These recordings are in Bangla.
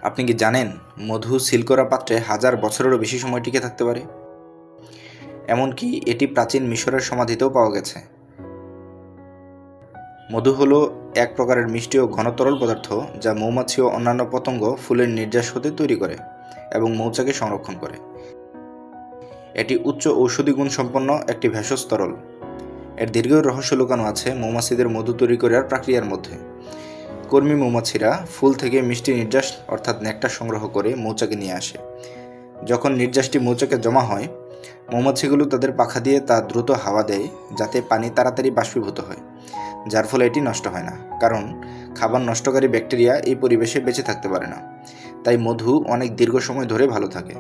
আপনি কি জানেন মধু সিল করা পাত্রে হাজার বছরেরও বেশি সময় টিকে থাকতে পারে? এমনকি এটি প্রাচীন মিশরের সমাধিতেও পাওয়া গেছে। মধু হলো এক প্রকারের মিষ্টি ও ঘন তরল পদার্থ যা মৌমাছি ও অন্যান্য পতঙ্গ ফুলের নির্যাস হতে তৈরি করে এবং মৌচাকে সংরক্ষণ করে। এটি উচ্চ ঔষধি গুণ সম্পন্ন একটি ভেষজ তরল। এর দীর্ঘ রহস্য লুকানো আছে মৌমাছিদের মধু তৈরি করার প্রক্রিয়ার মধ্যে। কর্মী মৌমাছিরা ফুল থেকে মিষ্টি নির্যাস অর্থাৎ নেকটার সংগ্রহ করে মৌচাকে নিয়ে আসে। যখন নির্যাসটি মৌচাকে জমা হয়, মৌমাছিগুলো তাদের পাখা দিয়ে তা দ্রুত হাওয়া দেয় যাতে পানি তাড়াতাড়ি বাষ্পীভূত হয়, যার ফলে এটি নষ্ট হয় না, কারণ খাবার নষ্টকারী ব্যাকটেরিয়া এই পরিবেশে বেঁচে থাকতে পারে না। তাই মধু অনেক দীর্ঘ সময় ধরে ভালো থাকে।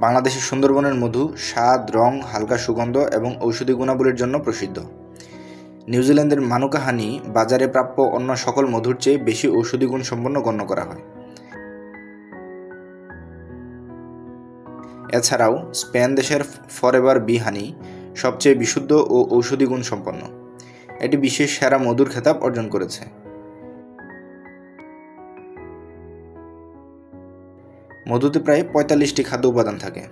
বাংলাদেশের সুন্দরবনের মধু স্বাদ, রং, হালকা সুগন্ধ এবং ঔষধি গুণাবলীর জন্য প্রসিদ্ধ। নিউজিল্যান্ডের মানুকা হানি বাজারে প্রাপ্য অন্য সকল মধুর চেয়ে বেশি ঔষধি গুণ সম্পন্ন গণ্য করা হয়। এছাড়াও স্পেন দেশের ফরএভার বি হানি সবচেয়ে বিশুদ্ধ ও ঔষধি গুণ সম্পন্ন। এটি বিশ্বের সেরা মধুর খেতাব অর্জন করেছে। মধুতে প্রায় ৪৫টি খাদ্য উপাদান থাকে।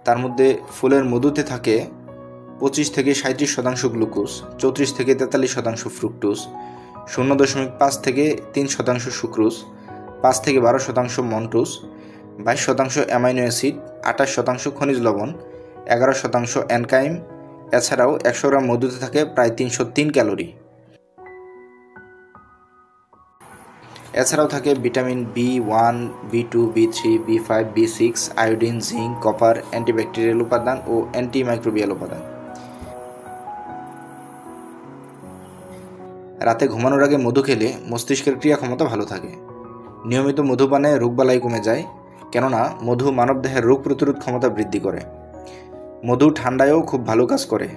তার মধ্যে ফুলের মধুতে থাকে ২৫ থেকে ৩৭% গ্লুকোজ, ৩৪ থেকে ৪৩% ফ্রুক্টোজ, ০.৫ থেকে ৩% সুক্রোজ, ৫ থেকে ১২% মন্টোজ, ২২% অ্যামাইনো অ্যাসিড, ২৮% খনিজ লবণ, ১১% এনকাইম। এছাড়াও ১০০ গ্রাম মধুতে থাকে প্রায় ৩০৩ ক্যালোরি। এছাড়াও থাকে vitamin B1, B2, B3, B5, B6, iodine, zinc, copper, antibacterial উপাদান ও অ্যান্টিমাইক্রোবিয়াল উপাদান। রাতে ঘুমানোর আগে মধু খেলে মস্তিষ্কের ক্রিয়া ক্ষমতা ভালো থাকে। নিয়মিত মধুপানে রোগবালাই কমে যায়, কেননা মধু মানবদেহের রোগ প্রতিরোধ ক্ষমতা বৃদ্ধি করে। মধু ঠান্ডায়ও খুব ভালো কাজ করে।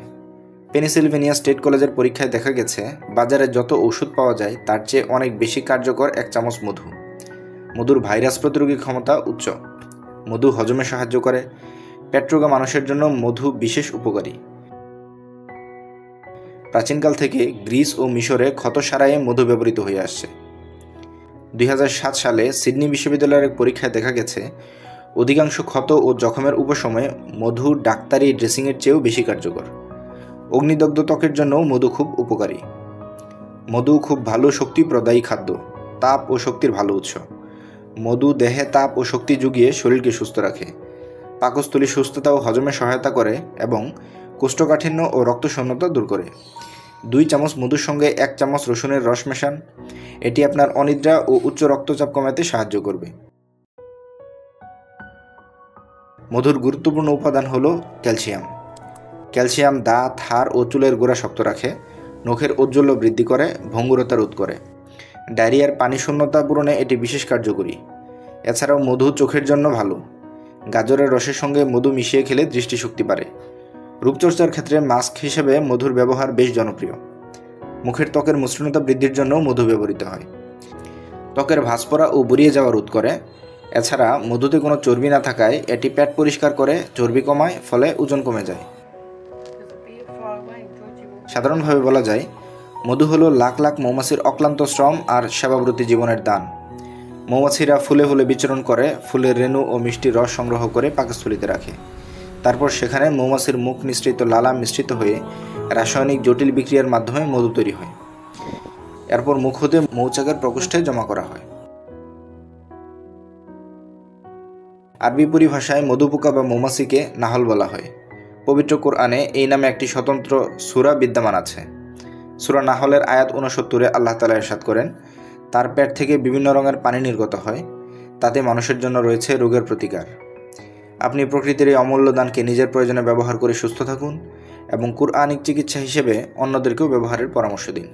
পেনিসিলভেনিয়া স্টেট কলেজের পরীক্ষায় দেখা গেছে বাজারে যত ওষুধ পাওয়া যায় তার চেয়ে অনেক বেশি কার্যকর ১ চামচ মধু। মধুর ভাইরাস প্রতিরোধী ক্ষমতা উচ্চ। মধু হজমে সাহায্য করে। পেটরোগা মানুষের জন্য মধু বিশেষ উপকারী। প্রাচীনকাল থেকে গ্রিস ও মিশরে ক্ষত সারাইয়ে মধু ব্যবহৃত হয়ে আসছে। ২০০৭ সালে সিডনি বিশ্ববিদ্যালয়ের এক পরীক্ষায় দেখা গেছে অধিকাংশ ক্ষত ও জখমের উপশমে মধু ডাক্তারি ড্রেসিংয়ের চেয়েও বেশি কার্যকর। অগ্নিদগ্ধ ত্বকের জন্যও মধু খুব উপকারী। মধু খুব ভালো শক্তি প্রদায়ী খাদ্য, তাপ ও শক্তির ভালো উৎস। মধু দেহে তাপ ও শক্তি জুগিয়ে শরীরকে সুস্থ রাখে, পাকস্থলীর সুস্থতা ও হজমে সহায়তা করে এবং কোষ্ঠকাঠিন্য ও রক্তশূন্যতা দূর করে। ২ চামচ মধুর সঙ্গে ১ চামচ রসুনের রস মেশান। এটি আপনার অনিদ্রা ও উচ্চ রক্তচাপ কমাতে সাহায্য করবে। মধুর গুরুত্বপূর্ণ উপাদান হল ক্যালসিয়াম। ক্যালসিয়াম দাঁত, হাড় ও চুলের গোড়া শক্ত রাখে, নখের ঔজ্জ্বল্য বৃদ্ধি করে, ভঙ্গুরতা রোধ করে। ডায়রিয়ার পানি শূন্যতা পূরণে এটি বিশেষ কার্যকরী। এছাড়াও মধু চোখের জন্য ভালো। গাজরের রসের সঙ্গে মধু মিশিয়ে খেলে দৃষ্টিশক্তি বাড়ে। রূপচর্চার ক্ষেত্রে মাস্ক হিসেবে মধুর ব্যবহার বেশ জনপ্রিয়। মুখের ত্বকের মসৃণতা বৃদ্ধির জন্য মধু ব্যবহৃত হয়। ত্বকের ভাঁজ পড়া ও বুড়িয়ে যাওয়া রোধ করে। এছাড়া মধুতে কোনো চর্বি না থাকায় এটি পেট পরিষ্কার করে, চর্বি কমায়, ফলে ওজন কমে যায়। সাধারণভাবে বলা যায় মধু হলো লাখ লাখ মৌমাছির অক্লান্ত শ্রম আর সেবাব্রতী জীবনের দান। মৌমাছিরা ফুলে ফুলে বিচরণ করে, ফুলের রেণু ও মিষ্টি রস সংগ্রহ করে পাকস্থলীতে রাখে। তারপর সেখানে মৌমাছির মুখ নিঃসৃত লালা মিশ্রিত হয়ে রাসায়নিক জটিল বিক্রিয়ার মাধ্যমে মধু তৈরি হয়। এরপর মুখ হতে মৌচাকের প্রকোষ্ঠে জমা করা হয়। আরবি পরিভাষায় মধুপোকা বা মৌমাছিকে নাহল বলা হয়। পবিত্র কোরআনে এই নামে একটি স্বতন্ত্র সূরা বিদ্যমান আছে। সূরা নাহলের আয়াত ৬৯-এ আল্লাহ তাআলা ইরশাদ করেন, তার পেট থেকে বিভিন্ন রঙের পানি নির্গত হয়, তাতে মানুষের জন্য রয়েছে রোগের প্রতিকার। আপনি প্রকৃতির এই অমূল্য দানকে নিজের প্রয়োজনে ব্যবহার করে সুস্থ থাকুন এবং কুরআনিক চিকিৎসা হিসেবে অন্যদেরকেও ব্যবহারের পরামর্শ দিন।